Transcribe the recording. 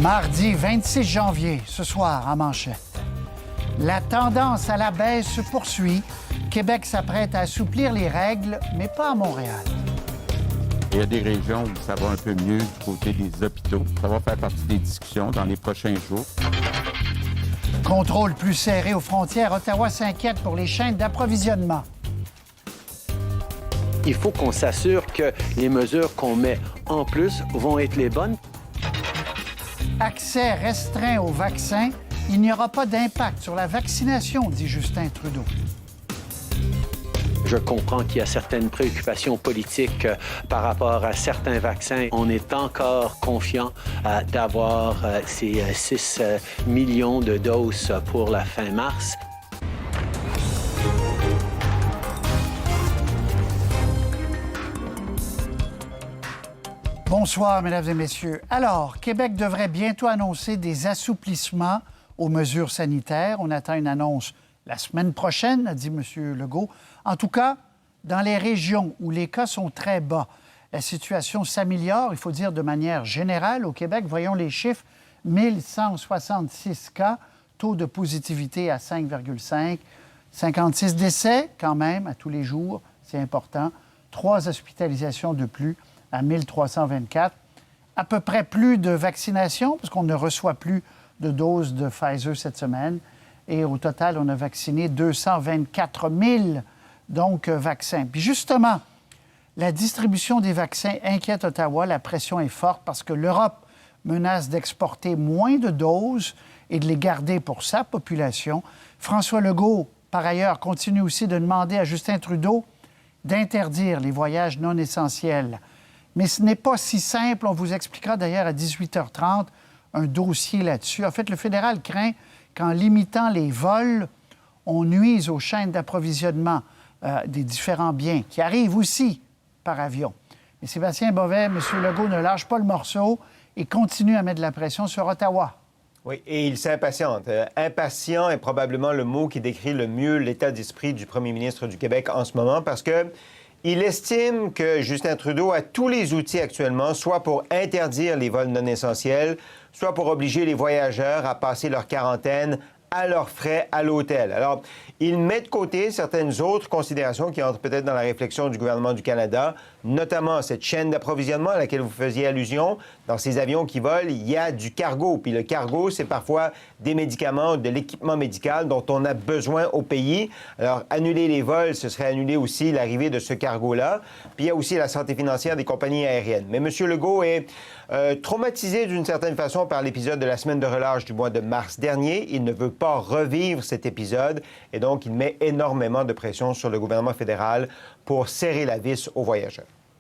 Mardi 26 janvier, ce soir, en manchette. La tendance à la baisse se poursuit. Québec s'apprête à assouplir les règles, mais pas à Montréal. Il y a des régions où ça va un peu mieux du côté des hôpitaux. Ça va faire partie des discussions dans les prochains jours. Contrôle plus serré aux frontières. Ottawa s'inquiète pour les chaînes d'approvisionnement. Il faut qu'on s'assure que les mesures qu'on met en plus vont être les bonnes. Accès restreint aux vaccins. Il n'y aura pas d'impact sur la vaccination, dit Justin Trudeau. Je comprends qu'il y a certaines préoccupations politiques par rapport à certains vaccins. On est encore confiant d'avoir ces 6 millions de doses pour la fin mars. Bonsoir, mesdames et messieurs. Alors, Québec devrait bientôt annoncer des assouplissements aux mesures sanitaires. On attend une annonce la semaine prochaine, a dit M. Legault. En tout cas, dans les régions où les cas sont très bas, la situation s'améliore, il faut dire de manière générale. Au Québec, voyons les chiffres, 1166 cas, taux de positivité à 5,5, 56 décès quand même à tous les jours, c'est important, 3 hospitalisations de plus à 1324. À peu près plus de vaccinations, parce qu'on ne reçoit plus de doses de Pfizer cette semaine. Et au total, on a vacciné 224 000 vaccins. Puis justement, la distribution des vaccins inquiète Ottawa. La pression est forte parce que l'Europe menace d'exporter moins de doses et de les garder pour sa population. François Legault, par ailleurs, continue aussi de demander à Justin Trudeau d'interdire les voyages non essentiels. Mais ce n'est pas si simple. On vous expliquera d'ailleurs à 18h30 un dossier là-dessus. En fait, le fédéral craint qu'en limitant les vols, on nuise aux chaînes d'approvisionnement des différents biens qui arrivent aussi par avion. Mais Sébastien Bovet, M. Legault ne lâche pas le morceau et continue à mettre de la pression sur Ottawa. Oui, et il s'impatiente. Impatient est probablement le mot qui décrit le mieux l'état d'esprit du premier ministre du Québec en ce moment parce que il estime que Justin Trudeau a tous les outils actuellement, soit pour interdire les vols non essentiels, soit pour obliger les voyageurs à passer leur quarantaine à leurs frais à l'hôtel. Alors, il met de côté certaines autres considérations qui entrent peut-être dans la réflexion du gouvernement du Canada, notamment cette chaîne d'approvisionnement à laquelle vous faisiez allusion. Dans ces avions qui volent, il y a du cargo. Puis le cargo, c'est parfois des médicaments, de l'équipement médical dont on a besoin au pays. Alors, annuler les vols, ce serait annuler aussi l'arrivée de ce cargo-là. Puis il y a aussi la santé financière des compagnies aériennes. Mais M. Legault est traumatisé d'une certaine façon par l'épisode de la semaine de relâche du mois de mars dernier. Il ne veut pas revivre cet épisode et donc il met énormément de pression sur le gouvernement fédéral pour serrer la vis aux voyageurs.